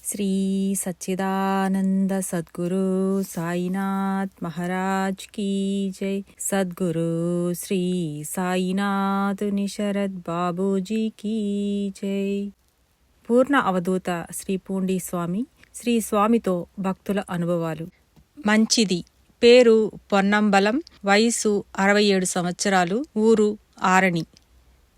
Shri Sachchidananda Sadhguru Sainath Maharaj key జై. Sadhguru Shri Sainath నిశరద్ Babuji key జై. పూర్ణ అవధూత శ్రీ పూండి స్వామి. శ్రీ స్వామితో భక్తుల అనుభవాలు. మంచిది. పేరు పొన్నంబలం. వయసు 67 సంవత్సరాలు. ఊరు ఆరణి.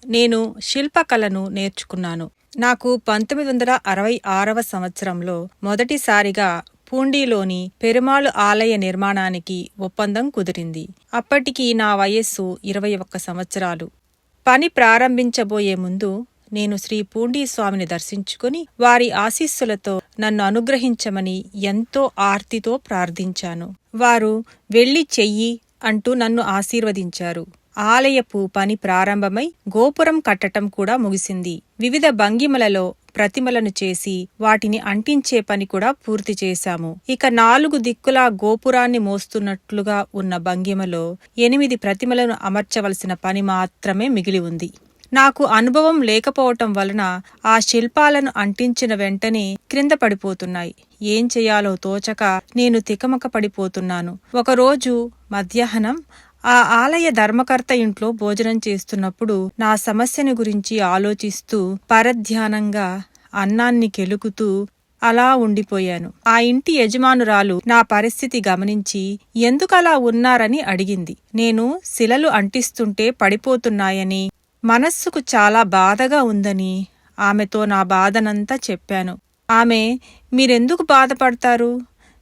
నేను శిల్పకళను నేర్చుకున్నాను. నాకు 1966వ సంవత్సరంలో మొదటిసారిగా పూండిలోని పెరుమాళ్ ఆలయ నిర్మాణానికి ఒప్పందం కుదిరింది. అప్పటికి నా వయస్సు 21 సంవత్సరాలు. పని ప్రారంభించబోయే ముందు నేను శ్రీ పూండి స్వామిని దర్శించుకుని వారి ఆశీస్సులతో నన్ను అనుగ్రహించమని ఎంతో ఆర్తితో ప్రార్థించాను. వారు "వెళ్ళి చెయ్యి" అంటూ నన్ను ఆశీర్వదించారు. ఆలయపు పని ప్రారంభమై గోపురం కట్టటం కూడా ముగిసింది. వివిధ భంగిమలలో ప్రతిమలను చేసి వాటిని అంటించే పని కూడా పూర్తి చేశాము. ఇక 4 దిక్కులా గోపురాన్ని మోస్తున్నట్లుగా ఉన్న భంగిమలో 8 ప్రతిమలను అమర్చవలసిన పని మాత్రమే మిగిలి ఉంది. నాకు అనుభవం లేకపోవటం వలన ఆ శిల్పాలను అంటించిన వెంటనే క్రింద పడిపోతున్నాయి. ఏం చెయ్యాలో తోచక నేను తికమక పడిపోతున్నాను. ఒకరోజు మధ్యాహ్నం ఆ ఆలయ ధర్మకర్త ఇంట్లో భోజనం చేస్తున్నప్పుడు నా సమస్యని గురించి ఆలోచిస్తూ పరధ్యానంగా అన్నాన్ని కెలుకుతూ అలా ఉండిపోయాను. ఆ ఇంటి యజమానురాలు నా పరిస్థితి గమనించి ఎందుకలా ఉన్నారని అడిగింది. నేను శిలలు అంటిస్తుంటే పడిపోతున్నాయని, మనస్సుకు చాలా బాధగా ఉందని ఆమెతో నా బాధనంతా చెప్పాను. ఆమె "మీరెందుకు బాధపడతారు?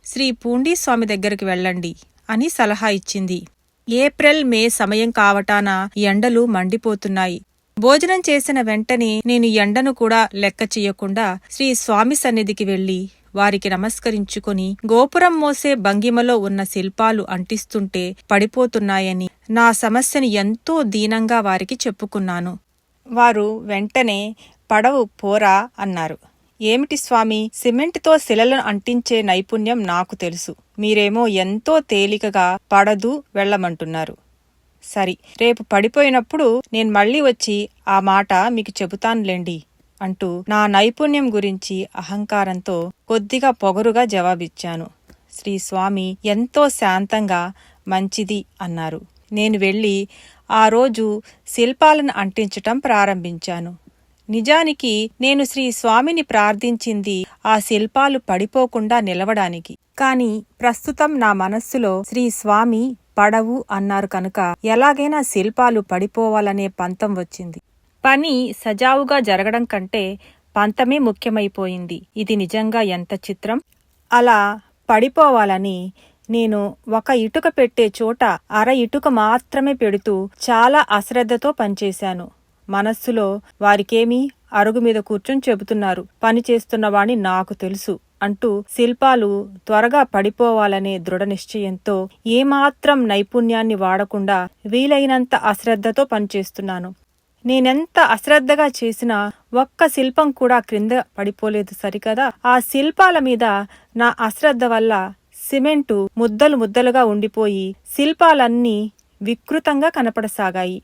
శ్రీ పూండి స్వామి దగ్గరికి వెళ్ళండి" అని సలహా ఇచ్చింది. ఏప్రిల్ మే సమయం కావటాన ఎండలు మండిపోతున్నాయి. భోజనం చేసిన వెంటనే నేను ఎండను కూడా లెక్క చెయ్యకుండా శ్రీ స్వామి సన్నిధికి వెళ్లి వారికి నమస్కరించుకుని గోపురం మోసే భంగిమలో ఉన్న శిల్పాలు అంటిస్తుంటే పడిపోతున్నాయని నా సమస్యను ఎంతో దీనంగా వారికి చెప్పుకున్నాను. వారు వెంటనే "పడవు పోరా" అన్నారు. "ఏమిటి స్వామి, సిమెంటుతో శిలలను అంటించే నైపుణ్యం నాకు తెలుసు. మీరేమో ఎంతో తేలికగా పడదు వెళ్ళమంటున్నారు. సరి, రేపు పడిపోయినప్పుడు నేను మళ్ళీ వచ్చి ఆ మాట మీకు చెబుతానులేండి" అంటూ నా నైపుణ్యం గురించి అహంకారంతో కొద్దిగా పొగరుగా జవాబిచ్చాను. శ్రీ స్వామి ఎంతో శాంతంగా "మంచిది" అన్నారు. నేను వెళ్ళి ఆ రోజు శిల్పాలను అంటించటం ప్రారంభించాను. నిజానికి నేను శ్రీ స్వామిని ప్రార్థించింది ఆ శిల్పాలు పడిపోకుండా నిలవడానికి. కాని ప్రస్తుతం నా మనస్సులో శ్రీ స్వామి పడవు అన్నారు కనుక ఎలాగైనా శిల్పాలు పడిపోవాలనే పంతం వచ్చింది. పని సజావుగా జరగడం కంటే పంతమే ముఖ్యమైపోయింది. ఇది నిజంగా ఎంత చిత్రం! అలా పడిపోవాలని నేను ఒక ఇటుక పెట్టే చోట అర ఇటుక మాత్రమే పెడుతూ చాలా అశ్రద్ధతో పనిచేశాను. మనస్సులో "వారికేమీ అరుగు మీద కూర్చొని చెబుతున్నారు, పని చేస్తున్నవాణ్ణి నాకు తెలుసు" అంటూ శిల్పాలు త్వరగా పడిపోవాలనే దృఢ నిశ్చయంతో ఏమాత్రం నైపుణ్యాన్ని వాడకుండా వీలైనంత అశ్రద్ధతో పనిచేస్తున్నాను. నేనెంత అశ్రద్ధగా చేసినా ఒక్క శిల్పం కూడా క్రింద పడిపోలేదు సరికదా. ఆ శిల్పాల మీద నా అశ్రద్ధ వల్ల సిమెంటు ముద్దలు ముద్దలుగా ఉండిపోయి శిల్పాలన్నీ వికృతంగా కనపడసాగాయి.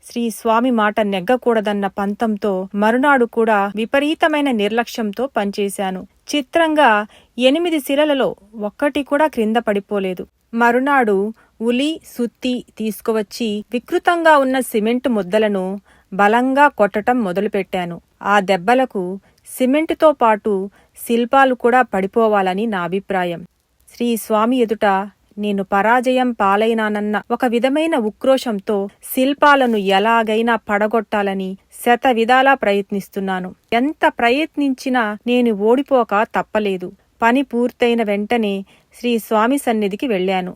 శ్రీ స్వామి మాట నెగ్గకూడదన్న పంతంతో మరునాడు కూడా విపరీతమైన నిర్లక్ష్యంతో పనిచేశాను. చిత్రంగా 8 శిలలలో ఒక్కటి కూడా క్రింద పడిపోలేదు. మరునాడు ఉలి సుత్తి తీసుకువచ్చి వికృతంగా ఉన్న సిమెంటు ముద్దలను బలంగా కొట్టటం మొదలుపెట్టాను. ఆ దెబ్బలకు సిమెంటుతో పాటు శిల్పాలు కూడా పడిపోవాలని నా అభిప్రాయం. శ్రీ స్వామి ఎదుట నేను పరాజయం పాలైనానన్న ఒక విధమైన ఉక్రోషంతో శిల్పాలను ఎలాగైనా పడగొట్టాలని శతవిధాలా ప్రయత్నిస్తున్నాను. ఎంత ప్రయత్నించినా నేను ఓడిపోక తప్పలేదు. పని పూర్తయిన వెంటనే శ్రీ స్వామి సన్నిధికి వెళ్ళాను.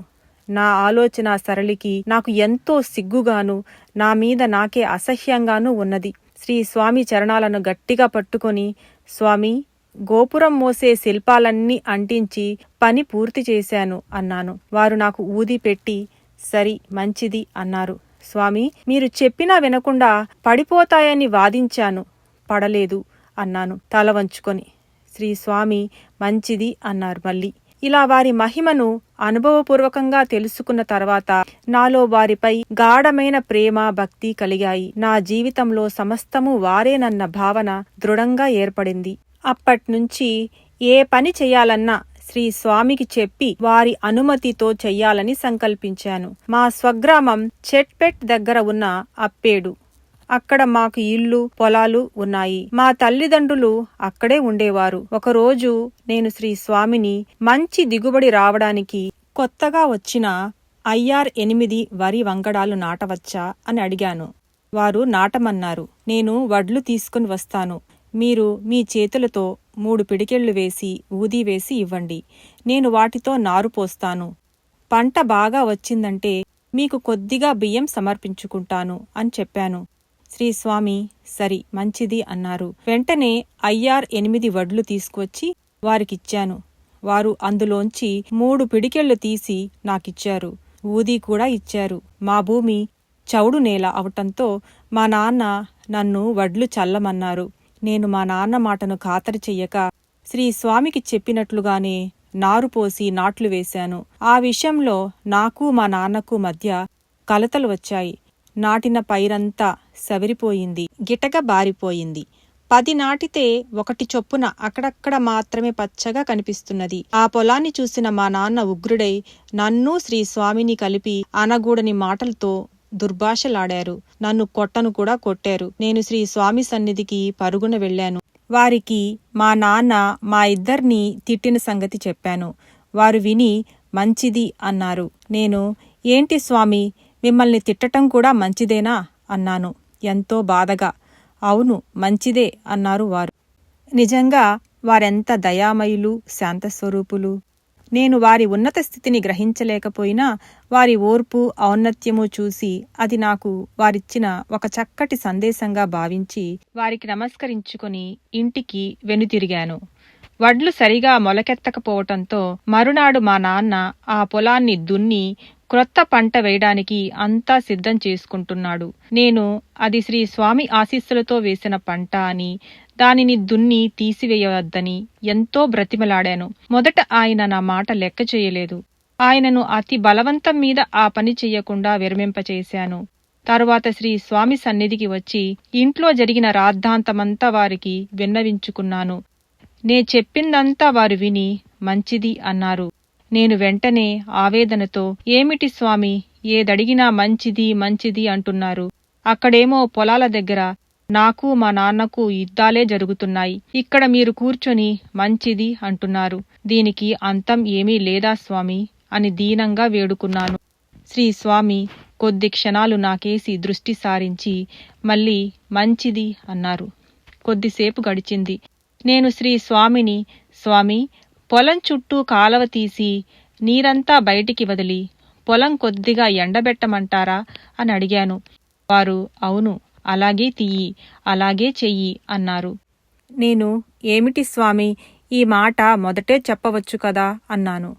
నా ఆలోచన సరళికి నాకు ఎంతో సిగ్గుగాను, నా మీద నాకే అసహ్యంగానూ ఉన్నది. శ్రీ స్వామి చరణాలను గట్టిగా పట్టుకొని "స్వామి, గోపురం మోసే శిల్పాలన్నీ అంటించి పని పూర్తి చేశాను" అన్నాను. వారు నాకు ఊది పెట్టి "సరి, మంచిది" అన్నారు. "స్వామి, మీరు చెప్పినా వినకుండా పడిపోతాయని వాదించాను, పడలేదు" అన్నాను తల వంచుకొని. శ్రీ స్వామి "మంచిది" అన్నారు మళ్ళీ. ఇలా వారి మహిమను అనుభవపూర్వకంగా తెలుసుకున్న తర్వాత నాలో వారిపై గాఢమైన ప్రేమ, భక్తి కలిగాయి. నా జీవితంలో సమస్తము వారేనన్న భావన దృఢంగా ఏర్పడింది. అప్పట్నుంచి ఏ పని చెయ్యాలన్నా శ్రీ స్వామికి చెప్పి వారి అనుమతితో చెయ్యాలని సంకల్పించాను. మా స్వగ్రామం చెట్పెట్ దగ్గర ఉన్న అప్పేడు. అక్కడ మాకు ఇల్లు, పొలాలు ఉన్నాయి. మా తల్లిదండ్రులు అక్కడే ఉండేవారు. ఒకరోజు నేను శ్రీ స్వామిని మంచి దిగుబడి రావడానికి కొత్తగా వచ్చిన IR-8 వరి వంగడాలు నాటవచ్చా అని అడిగాను. వారు నాటమన్నారు. నేను వడ్లు తీసుకుని వస్తాను. మీరు మీ చేతులతో 3 పిడికెళ్లు వేసి ఊది వేసి ఇవ్వండి. నేను వాటితో నారు పోస్తాను. పంట బాగా వచ్చిందంటే మీకు కొద్దిగా బియ్యం సమర్పించుకుంటాను అని చెప్పాను. శ్రీస్వామి సరి మంచిది అన్నారు. వెంటనే IR-8 వడ్లు తీసుకువచ్చి వారికిచ్చాను. వారు అందులోంచి 3 పిడికెళ్లు తీసి నాకిచ్చారు. ఊది కూడా ఇచ్చారు. మా భూమి చౌడు నేల అవటంతో మా నాన్న నన్ను వడ్లు చల్లమన్నారు. నేను మా నాన్న మాటను ఖాతరు చెయ్యక శ్రీస్వామికి చెప్పినట్లుగానే నారు పోసి నాట్లు వేశాను. ఆ విషయంలో నాకు మా నాన్నకు మధ్య కలతలు వచ్చాయి. నాటిన పైరంతా సవిరిపోయింది, గిటగా బారిపోయింది. 10 నాటితే 1 చొప్పున అక్కడక్కడ మాత్రమే పచ్చగా కనిపిస్తున్నది. ఆ పొలాన్ని చూసిన మా నాన్న ఉగ్రుడై నన్ను శ్రీస్వామిని కలిపి అనగూడని మాటలతో దుర్భాషలాడారు. నన్ను కొట్టను కూడా కొట్టారు. నేను శ్రీస్వామి సన్నిధికి పరుగున వెళ్లాను. వారికి మా నాన్న మా ఇద్దరినీ తిట్టిన సంగతి చెప్పాను. వారు విని మంచిది అన్నారు. నేను ఏంటి స్వామి, మిమ్మల్ని తిట్టటం కూడా మంచిదేనా అన్నాను ఎంతో బాధగా. అవును మంచిదే అన్నారు వారు. నిజంగా వారెంత దయామయులు, శాంతస్వరూపులు. నేను వారి ఉన్నత స్థితిని గ్రహించలేకపోయినా వారి ఓర్పు, ఔన్నత్యము చూసి అది నాకు వారిచ్చిన ఒక చక్కటి సందేశంగా భావించి వారికి నమస్కరించుకొని ఇంటికి వెనుతిరిగాను. వడ్లు సరిగా మొలకెత్తకపోవటంతో మరునాడు మా నాన్న ఆ పొలాన్ని దున్ని క్రొత్త పంట వేయడానికి అంతా సిద్ధం చేసుకుంటున్నాడు. నేను అది శ్రీస్వామి ఆశీస్సులతో వేసిన పంట అని, దానిని దున్ని తీసివేయవద్దని ఎంతో బ్రతిమలాడాను. మొదట ఆయన నా మాట లెక్క చేయలేదు. ఆయనను అతి బలవంతం మీద ఆ పని చెయ్యకుండా విరమింపచేశాను. తరువాత శ్రీస్వామి సన్నిధికి వచ్చి ఇంట్లో జరిగిన రాద్ధాంతమంతా వారికి విన్నవించుకున్నాను. నే చెప్పిందంతా వారు విని మంచిది అన్నారు. నేను వెంటనే ఆవేదనతో ఏమిటి స్వామి, ఏదడిగినా మంచిది మంచిది అంటున్నారు. అక్కడేమో పొలాల దగ్గర నాకు మా నాన్నకు యుద్ధాలే జరుగుతున్నాయి. ఇక్కడ మీరు కూర్చొని మంచిది అంటున్నారు. దీనికి అంతం ఏమీ లేదా స్వామి అని దీనంగా వేడుకున్నాను. శ్రీస్వామి కొద్ది క్షణాలు నాకేసి దృష్టి సారించి మళ్ళీ మంచిది అన్నారు. కొద్దిసేపు గడిచింది. నేను శ్రీస్వామిని, స్వామి పొలం చుట్టూ కాలవ తీసి నీరంతా బయటికి వదిలి పొలం కొద్దిగా ఎండబెట్టమంటారా అని అడిగాను. వారు అవును అలాగే తీయి, అలాగే చెయ్యి అన్నారు. నేను ఏమిటి స్వామి, ఈ మాట మొదటే చెప్పవచ్చు కదా అన్నాను.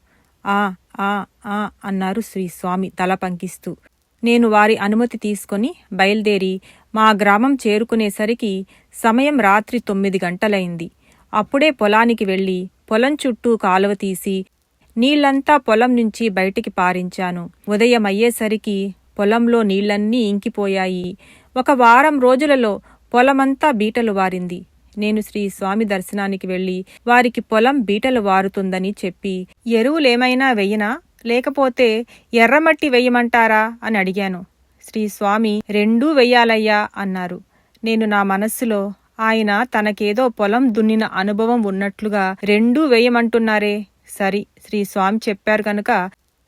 ఆ ఆ ఆ అన్నారు శ్రీస్వామి తల పంకిస్తూ. నేను వారి అనుమతి తీసుకొని బయలుదేరి మా గ్రామం చేరుకునేసరికి సమయం రాత్రి 9 గంటలైంది. అప్పుడే పొలానికి వెళ్లి పొలం చుట్టూ కాలువ తీసి నీళ్లంతా పొలం నుంచి బయటికి పారించాను. ఉదయమయ్యేసరికి పొలంలో నీళ్లన్నీ ఇంకిపోయాయి. 1 వారం రోజులలో పొలమంతా బీటలు వారింది. నేను శ్రీస్వామి దర్శనానికి వెళ్లి వారికి పొలం బీటలు వారుతుందని చెప్పి ఎరువులేమైనా వెయ్యనా, లేకపోతే ఎర్రమట్టి వెయ్యమంటారా అని అడిగాను. శ్రీస్వామి 2 వెయ్యాలయ్యా అన్నారు. నేను నా మనస్సులో ఆయన తనకేదో పొలం దున్నిన అనుభవం ఉన్నట్లుగా 2 వేయమంటున్నారే, సరి శ్రీస్వామి చెప్పారు గనుక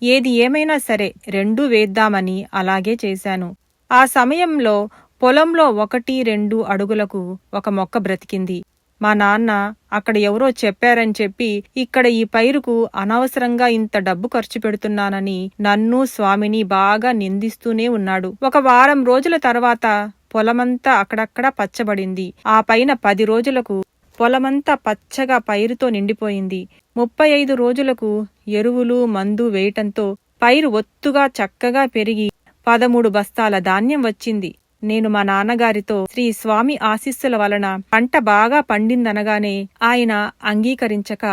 ఏది ఏమైనా సరే 2 వేద్దామని అలాగే చేశాను. ఆ సమయంలో పొలంలో 1-2 అడుగులకు ఒక మొక్క బ్రతికింది. మా నాన్న అక్కడ ఎవరో చెప్పారని చెప్పి ఇక్కడ ఈ పైరుకు అనవసరంగా ఇంత డబ్బు ఖర్చు పెడుతున్నానని నన్ను స్వామిని బాగా నిందిస్తూనే ఉన్నాడు. 1 వారం రోజుల తర్వాత పొలమంతా అక్కడక్కడా పచ్చబడింది. ఆ పైన 10 రోజులకు పొలమంతా పచ్చగా పైరుతో నిండిపోయింది. 35 రోజులకు ఎరువులు మందు వేయటంతో పైరు ఒత్తుగా చక్కగా పెరిగి 13 బస్తాల ధాన్యం వచ్చింది. నేను మా నాన్నగారితో శ్రీస్వామి ఆశీస్సుల వలన పంట బాగా పండిందనగానే ఆయన అంగీకరించక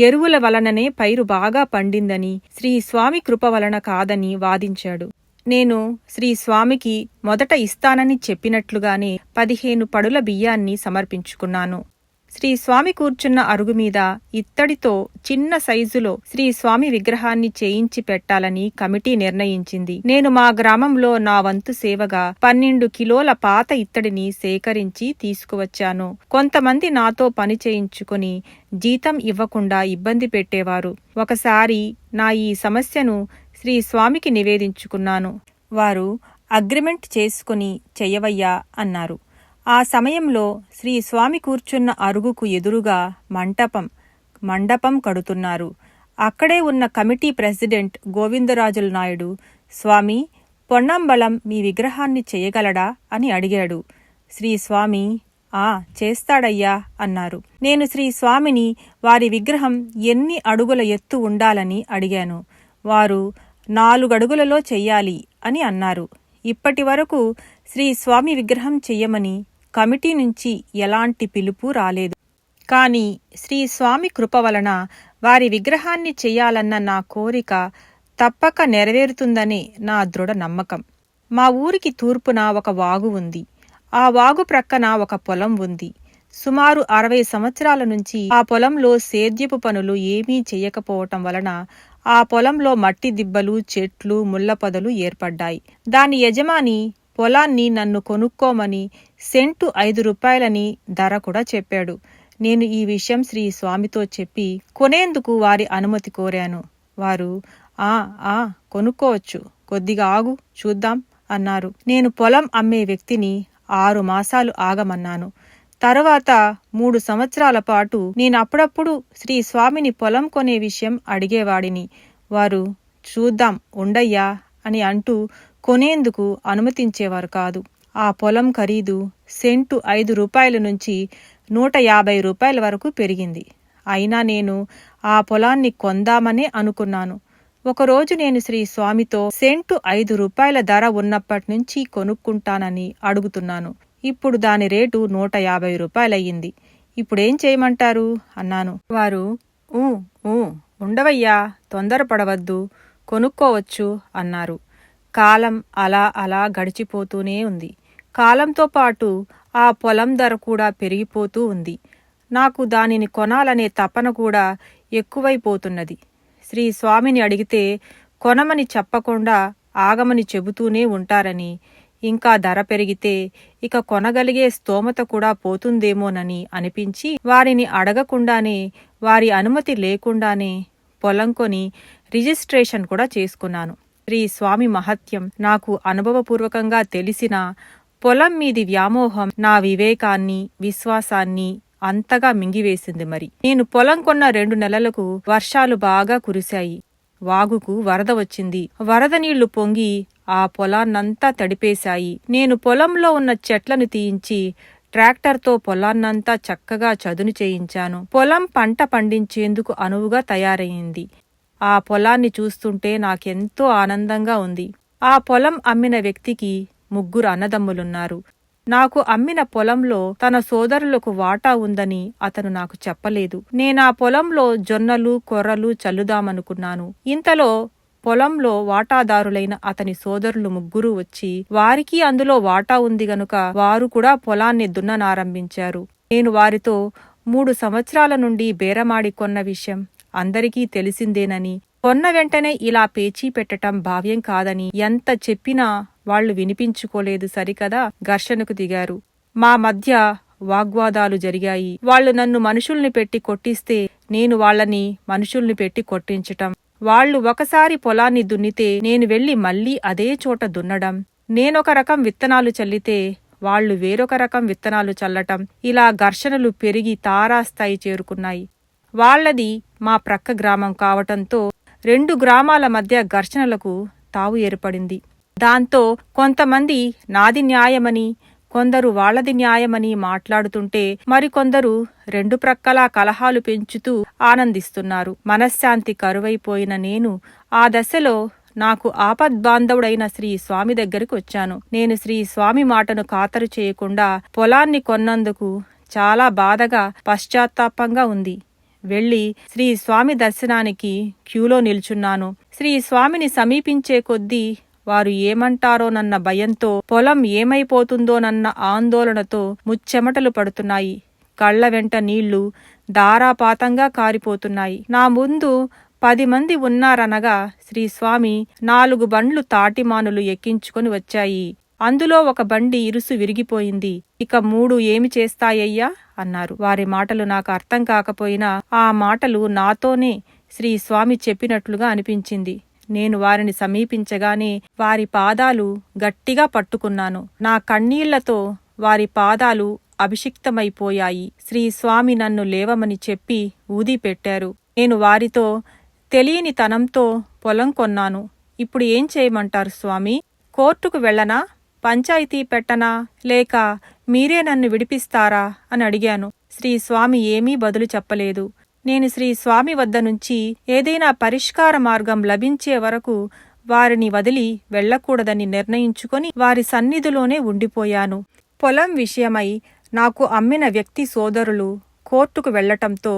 ఎరువుల వలననే పైరు బాగా పండిందని, శ్రీస్వామి కృప వలన కాదని వాదించాడు. నేను శ్రీస్వామికి మొదట ఇస్తానని చెప్పినట్లుగానే 15 పడుల బియ్యాన్ని సమర్పించుకున్నాను. శ్రీ స్వామి కూర్చున్న అరుగుమీద ఇత్తడితో చిన్న సైజులో శ్రీ స్వామి విగ్రహాన్ని చేయించి పెట్టాలని కమిటీ నిర్ణయించింది. నేను మా గ్రామంలో నా వంతు సేవగా 12 కిలోల పాత ఇత్తడిని సేకరించి తీసుకువచ్చాను. కొంతమంది నాతో పని చేయించుకుని జీతం ఇవ్వకుండా ఇబ్బంది పెట్టేవారు. ఒకసారి నా ఈ సమస్యను శ్రీ స్వామికి నివేదించుకున్నాను. వారు అగ్రిమెంట్ చేసుకుని చెయ్యవయ్యా అన్నారు. ఆ సమయంలో శ్రీ స్వామి కూర్చున్న అరుగుకు ఎదురుగా మండపం కడుతున్నారు. అక్కడే ఉన్న కమిటీ ప్రెసిడెంట్ గోవిందరాజుల నాయుడు, స్వామి, పొన్నంబళం మీ విగ్రహాన్ని చేయగలడా అని అడిగాడు. శ్రీ స్వామి, చేస్తాడయ్యా అన్నారు. నేను శ్రీ స్వామిని వారి విగ్రహం ఎన్ని అడుగుల ఎత్తు ఉండాలని అడిగాను. వారు 4 అడుగులలో చెయ్యాలి అని అన్నారు. ఇప్పటి వరకు శ్రీ స్వామి విగ్రహం చెయ్యమని కమిటీ నుంచి ఎలాంటి పిలుపు రాలేదు. కాని శ్రీ స్వామి కృప వలన వారి విగ్రహాన్ని చెయ్యాలన్న నా కోరిక తప్పక నెరవేరుతుందనే నా దృఢ నమ్మకం. మా ఊరికి తూర్పున ఒక వాగు ఉంది. ఆ వాగు ప్రక్కన ఒక పొలం ఉంది. సుమారు 60 సంవత్సరాల నుంచి ఆ పొలంలో సేద్యపు పనులు ఏమీ చెయ్యకపోవటం వలన ఆ పొలంలో మట్టి దిబ్బలు, చెట్లు, ముళ్ళ పొదలు ఏర్పడ్డాయి. దాని యజమాని పొలాన్ని నన్ను కొనుక్కోమని సెంటు 5 రూపాయలని ధర కూడా చెప్పాడు. నేను ఈ విషయం శ్రీ స్వామితో చెప్పి కొనేందుకు వారి అనుమతి కోరాను. వారు కొనుక్కోవచ్చు, కొద్దిగా ఆగు చూద్దాం అన్నారు. నేను పొలం అమ్మే వ్యక్తిని 6 మాసాలు ఆగమన్నాను. తరువాత 3 సంవత్సరాల పాటు నేనప్పుడప్పుడు శ్రీ స్వామిని పొలం కొనే విషయం అడిగేవాడిని. వారు చూద్దాం ఉండయ్యా అని అంటూ కొనేందుకు అనుమతించేవారు కాదు. ఆ పొలం ఖరీదు సెంటు 5 రూపాయల నుంచి 150 రూపాయల వరకు పెరిగింది. అయినా నేను ఆ పొలాన్ని కొందామనే అనుకున్నాను. ఒకరోజు నేను శ్రీ స్వామితో సెంటు 5 రూపాయల ధర ఉన్నప్పటినుంచి కొనుక్కుంటానని అడుగుతున్నాను. ఇప్పుడు దాని రేటు 150 రూపాయలయ్యింది. ఇప్పుడేం చేయమంటారు అన్నాను. వారు ఉండవయ్యా, తొందరపడవద్దు, కొనుక్కోవచ్చు అన్నారు. కాలం అలా గడిచిపోతూనే ఉంది. కాలంతో పాటు ఆ పొలం ధర కూడా పెరిగిపోతూ ఉంది. నాకు దానిని కొనాలనే తపన కూడా ఎక్కువైపోతున్నది. శ్రీ స్వామిని అడిగితే కొనమని చెప్పకుండా ఆగమని చెబుతూనే ఉంటారని, ఇంకా ధర పెరిగితే ఇక కొనగలిగే స్తోమత కూడా పోతుందేమోనని అనిపించి వారిని అడగకుండానే, వారి అనుమతి లేకుండానే పొలం కొని రిజిస్ట్రేషన్ కూడా చేసుకున్నాను. శ్రీ స్వామి మహత్యం నాకు అనుభవపూర్వకంగా తెలిసిన పొలం మీది వ్యామోహం నా వివేకాన్ని, విశ్వాసాన్ని అంతగా మింగివేసింది. మరి నేను పొలం కొన్న 2 నెలలకు వర్షాలు బాగా కురిశాయి. వాగుకు వరద వచ్చింది. వరద నీళ్లు పొంగి ఆ పొలాన్నంతా తడిపేశాయి. నేను పొలంలో ఉన్న చెట్లను తీయించి ట్రాక్టర్తో పొలాన్నంతా చక్కగా చదును చేయించాను. పొలం పంట పండించేందుకు అనువుగా తయారయింది. ఆ పొలాన్ని చూస్తుంటే నాకెంతో ఆనందంగా ఉంది. ఆ పొలం అమ్మిన వ్యక్తికి 3 అన్నదమ్ములున్నారు. నాకు అమ్మిన పొలంలో తన సోదరులకు వాటా ఉందని అతను నాకు చెప్పలేదు. నేనా పొలంలో జొన్నలు, కొర్రలు చల్లుదామనుకున్నాను. ఇంతలో పొలంలో వాటాదారులైన అతని సోదరులు 3 వచ్చి వారికి అందులో వాటా ఉంది గనుక వారు కూడా పొలాన్ని దున్ననారంభించారు. నేను వారితో 3 సంవత్సరాల నుండి బేరమాడి కొన్న విషయం అందరికీ తెలిసిందేనని, కొన్న వెంటనే ఇలా పేచీ పెట్టటం భావ్యం కాదని ఎంత చెప్పినా వాళ్లు వినిపించుకోలేదు సరికదా. ఘర్షణకు దిగారు. మా మధ్య వాగ్వాదాలు జరిగాయి. వాళ్లు నన్ను మనుషుల్ని పెట్టి కొట్టిస్తే నేను వాళ్లని మనుషుల్ని పెట్టి కొట్టించటం. వాళ్లు ఒకసారి పొలాన్ని దున్నితే నేను వెళ్లి మళ్లీ అదే చోట దున్నడం. నేనొక రకం విత్తనాలు చల్లితే వాళ్లు వేరొక రకం విత్తనాలు చల్లటం. ఇలా ఘర్షణలు పెరిగి తారాస్థాయి చేరుకున్నాయి. వాళ్లది మా ప్రక్క గ్రామం కావటంతో 2 గ్రామాల మధ్య ఘర్షణలకు తావు ఏర్పడింది. దాంతో కొంతమంది నాది న్యాయమని, కొందరు వాళ్లది న్యాయమని మాట్లాడుతుంటే మరికొందరు 2 ప్రక్కలా కలహాలు పెంచుతూ ఆనందిస్తున్నారు. మనశ్శాంతి కరువైపోయిన నేను ఆ దశలో నాకు ఆపద్బాంధవుడైన శ్రీ స్వామి దగ్గరికి వచ్చాను. నేను శ్రీ స్వామి మాటను ఖాతరు చేయకుండా పొలాన్ని కొన్నందుకు చాలా బాధగా, పశ్చాత్తాపంగా ఉంది. వెళ్లి శ్రీ స్వామి దర్శనానికి క్యూలో నిల్చున్నాను. శ్రీ స్వామిని సమీపించే కొద్దీ వారు ఏమంటారోనన్న భయంతో, పొలం ఏమైపోతుందోనన్న ఆందోళనతో ముచ్చెమటలు పడుతున్నాయి. కళ్ల వెంట నీళ్లు ధారాపాతంగా కారిపోతున్నాయి. నా ముందు 10 మంది ఉన్నారనగా శ్రీస్వామి 4 బండ్లు తాటిమానులు ఎక్కించుకొని వచ్చాయి. అందులో ఒక బండి ఇరుసు విరిగిపోయింది. ఇక 3 ఏమి చేస్తాయ్యా అన్నారు. వారి మాటలు నాకు అర్థం కాకపోయినా ఆ మాటలు నాతోనే శ్రీస్వామి చెప్పినట్లుగా అనిపించింది. నేను వారిని సమీపించగానే వారి పాదాలు గట్టిగా పట్టుకున్నాను. నా కన్నీళ్లతో వారి పాదాలు అభిషిక్తమైపోయాయి. శ్రీస్వామి నన్ను లేవమని చెప్పి ఊది పెట్టారు. నేను వారితో తెలియని తనంతో పొలం కొన్నాను. ఇప్పుడు ఏం చేయమంటారు స్వామి? కోర్టుకు వెళ్ళనా? పంచాయితీ పెట్టనా? లేక మీరే నన్ను విడిపిస్తారా అని అడిగాను. శ్రీస్వామి ఏమీ బదులు చెప్పలేదు. నేను శ్రీస్వామి వద్ద నుంచి ఏదైనా పరిష్కార మార్గం లభించే వరకు వారిని వదిలి వెళ్లకూడదని నిర్ణయించుకొని వారి సన్నిధిలోనే ఉండిపోయాను. పొలం విషయమై నాకు అమ్మిన వ్యక్తి సోదరులు కోర్టుకు వెళ్లటంతో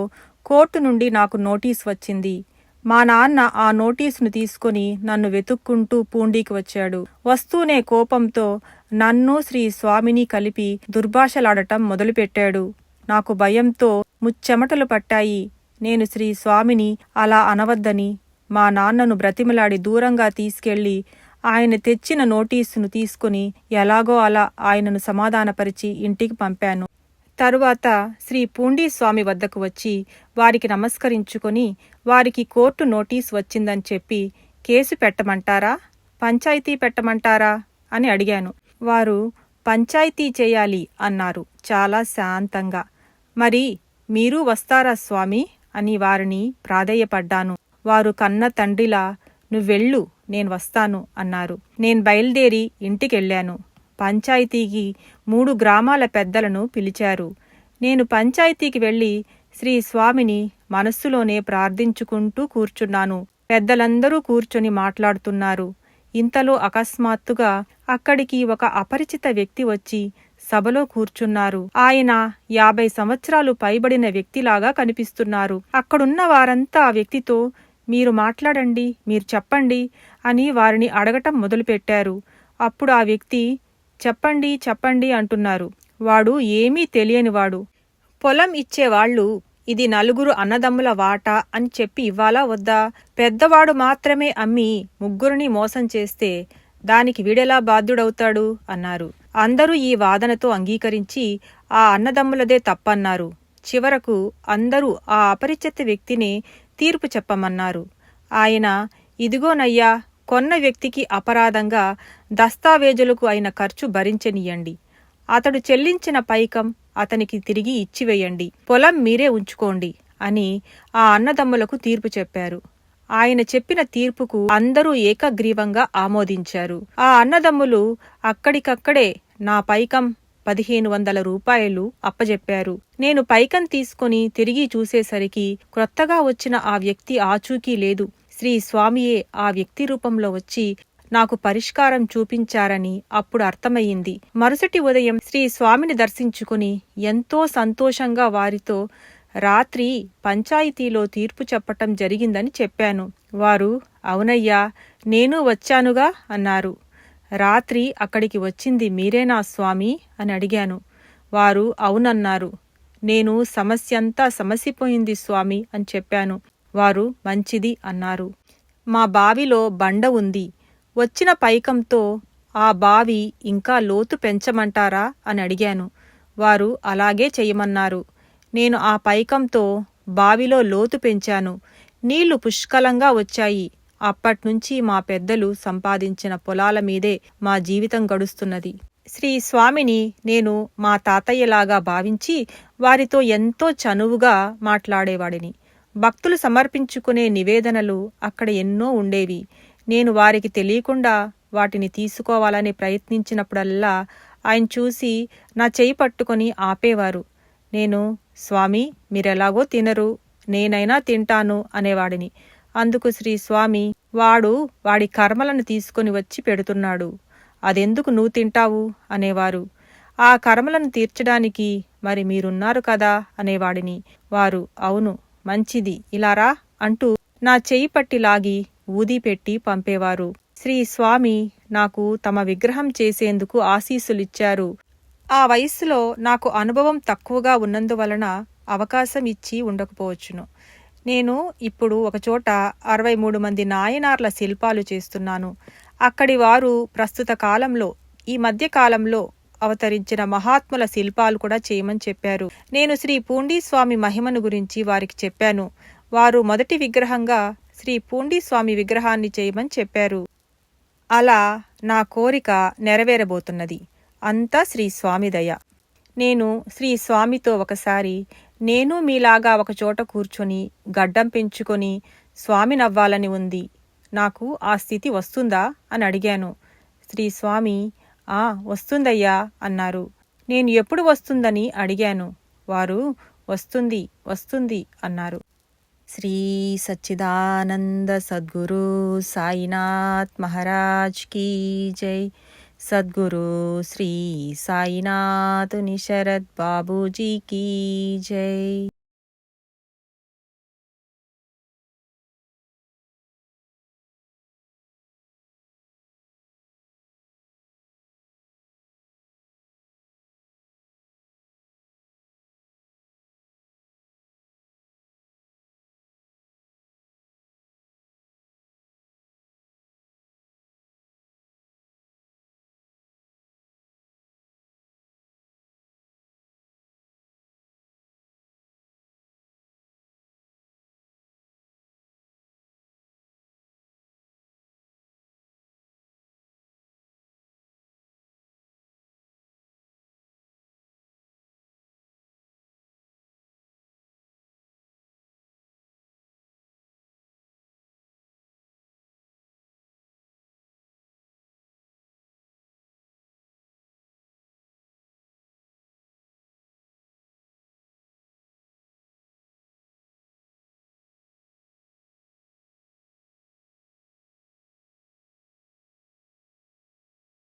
కోర్టు నుండి నాకు నోటీసు వచ్చింది. మా నాన్న ఆ నోటీసును తీసుకుని నన్ను వెతుక్కుంటూ పూండీకి వచ్చాడు. వస్తూనే కోపంతో నన్ను శ్రీస్వామిని కలిపి దుర్భాషలాడటం మొదలుపెట్టాడు. నాకు భయంతో ముచ్చెమటలు పట్టాయి. నేను శ్రీస్వామిని అలా అనవద్దని మా నాన్నను బ్రతిమలాడి దూరంగా తీసుకెళ్లి ఆయన తెచ్చిన నోటీసును తీసుకుని ఎలాగో అలా ఆయనను సమాధానపరిచి ఇంటికి పంపాను. తరువాత శ్రీ పూండీస్వామి వద్దకు వచ్చి వారికి నమస్కరించుకొని వారికి కోర్టు నోటీసు వచ్చిందని చెప్పి కేసు పెట్టమంటారా, పంచాయితీ పెట్టమంటారా అని అడిగాను. వారు పంచాయితీ చేయాలి అన్నారు చాలా శాంతంగా. మరి మీరు వస్తారా స్వామి అని వారిని ప్రాధేయపడ్డాను. వారు కన్న తండ్రిలా నువ్వెళ్ళు, నేను వస్తాను అన్నారు. నేను బయలుదేరి ఇంటికెళ్ళాను. పంచాయితీకి 3 గ్రామాల పెద్దలను పిలిచారు. నేను పంచాయితీకి వెళ్లి శ్రీస్వామిని మనస్సులోనే ప్రార్థించుకుంటూ కూర్చున్నాను. పెద్దలందరూ కూర్చొని మాట్లాడుతున్నారు. ఇంతలో అకస్మాత్తుగా అక్కడికి ఒక అపరిచిత వ్యక్తి వచ్చి సభలో కూర్చున్నారు. ఆయన 50 సంవత్సరాలు పైబడిన వ్యక్తిలాగా కనిపిస్తున్నారు. అక్కడున్న వారంతా ఆ వ్యక్తితో మీరు మాట్లాడండి, మీరు చెప్పండి అని వారిని అడగటం మొదలుపెట్టారు. అప్పుడు ఆ వ్యక్తి చెప్పండి చెప్పండి అంటున్నారు. వాడు ఏమీ తెలియనివాడు. పొలం ఇచ్చేవాళ్లు ఇది 4 అన్నదమ్ముల వాటా అని చెప్పి ఇవ్వాలా వద్దా? పెద్దవాడు మాత్రమే అమ్మి 3ని మోసం చేస్తే దానికి వీడెలా బాధ్యుడవుతాడు అన్నారు. అందరూ ఈ వాదనతో అంగీకరించి ఆ అన్నదమ్ములదే తప్పన్నారు. చివరకు అందరూ ఆ అపరిచిత వ్యక్తినే తీర్పు చెప్పమన్నారు. ఆయన ఇదిగోనయ్యా, కొన్న వ్యక్తికి అపరాధంగా దస్తావేజులకు అయిన ఖర్చు భరించనీయండి. అతడు చెల్లించిన పైకం అతనికి తిరిగి ఇచ్చివేయండి. పొలం మీరే ఉంచుకోండి అని ఆ అన్నదమ్ములకు తీర్పు చెప్పారు. ఆయన చెప్పిన తీర్పుకు అందరూ ఏకగ్రీవంగా ఆమోదించారు. ఆ అన్నదమ్ములు అక్కడికక్కడే నా పైకం 1500 రూపాయలు అప్పజెప్పారు. నేను పైకం తీసుకుని తిరిగి చూసేసరికి క్రొత్తగా వచ్చిన ఆ వ్యక్తి ఆచూకీ లేదు. శ్రీస్వామియే ఆ వ్యక్తి రూపంలో వచ్చి నాకు పరిష్కారం చూపించారని అప్పుడు అర్థమయ్యింది. మరుసటి ఉదయం శ్రీస్వామిని దర్శించుకుని ఎంతో సంతోషంగా వారితో రాత్రి పంచాయితీలో తీర్పు చెప్పటం జరిగిందని చెప్పాను. వారు అవునయ్యా, నేను వచ్చానుగా అన్నారు. రాత్రి అక్కడికి వచ్చింది మీరేనా స్వామి అని అడిగాను. వారు అవునన్నారు. నేను సమస్యంతా సమసిపోయింది స్వామి అని చెప్పాను. వారు మంచిది అన్నారు. మా బావిలో బండ ఉంది. వచ్చిన పైకంతో ఆ బావి ఇంకా లోతు పెంచమంటారా అని అడిగాను. వారు అలాగే చెయ్యమన్నారు. నేను ఆ పైకంతో బావిలో లోతు పెంచాను. నీళ్లు పుష్కలంగా వచ్చాయి. అప్పట్నుంచి మా పెద్దలు సంపాదించిన పొలాల మీదే మా జీవితం గడుస్తున్నది. శ్రీస్వామిని నేను మా తాతయ్యలాగా భావించి వారితో ఎంతో చనువుగా మాట్లాడేవాడిని. భక్తులు సమర్పించుకునే నివేదనలు అక్కడ ఎన్నో ఉండేవి. నేను వారికి తెలియకుండా వాటిని తీసుకోవాలని ప్రయత్నించినప్పుడల్లా ఆయన చూసి నా చెయ్యి పట్టుకొని ఆపేవారు. నేను స్వామి, మీరెలాగో తినరు, నేనైనా తింటాను అనేవాడిని. అందుకు శ్రీస్వామి, వాడి కర్మలను తీసుకొని వచ్చి పెడుతున్నాడు, అదెందుకు నువ్వు తింటావు అనేవారు. ఆ కర్మలను తీర్చడానికి మరి మీరున్నారు కదా అనేవాడిని. వారు అవును, మంచిది, ఇలారా అంటూ నా చెయ్యి పట్టి లాగి ఊది పెట్టి పంపేవారు. శ్రీస్వామి నాకు తమ విగ్రహం చేసేందుకు ఆశీస్సులిచ్చారు. ఆ వయస్సులో నాకు అనుభవం తక్కువగా ఉన్నందువలన అవకాశం ఇచ్చి ఉండకపోవచ్చును. నేను ఇప్పుడు ఒకచోట 63 మంది నాయనార్ల శిల్పాలు చేస్తున్నాను. అక్కడి వారు ప్రస్తుత కాలంలో, ఈ మధ్య కాలంలో అవతరించిన మహాత్ముల శిల్పాలు కూడా చేయమని చెప్పారు. నేను శ్రీ పూండీస్వామి మహిమను గురించి వారికి చెప్పాను. వారు మొదటి విగ్రహంగా శ్రీ పూండీస్వామి విగ్రహాన్ని చేయమని చెప్పారు. అలా నా కోరిక నెరవేరబోతున్నది. అంతా శ్రీ స్వామి దయ. నేను శ్రీ స్వామితో ఒకసారి నేను మీలాగా ఒకచోట కూర్చొని గడ్డం పెంచుకొని స్వామినవ్వాలని ఉంది, నాకు ఆ స్థితి వస్తుందా అని అడిగాను. శ్రీ స్వామి వస్తుందయ్యా అన్నారు. నేను ఎప్పుడు వస్తుందని అడిగాను. వారు వస్తుంది వస్తుంది అన్నారు. శ్రీ సచ్చిదానంద సద్గురు సాయినాథ్ మహారాజ్ కీ జై. సద్గురు శ్రీ సాయినాథ్ నిశరద్ బాబూజీ కీ జై.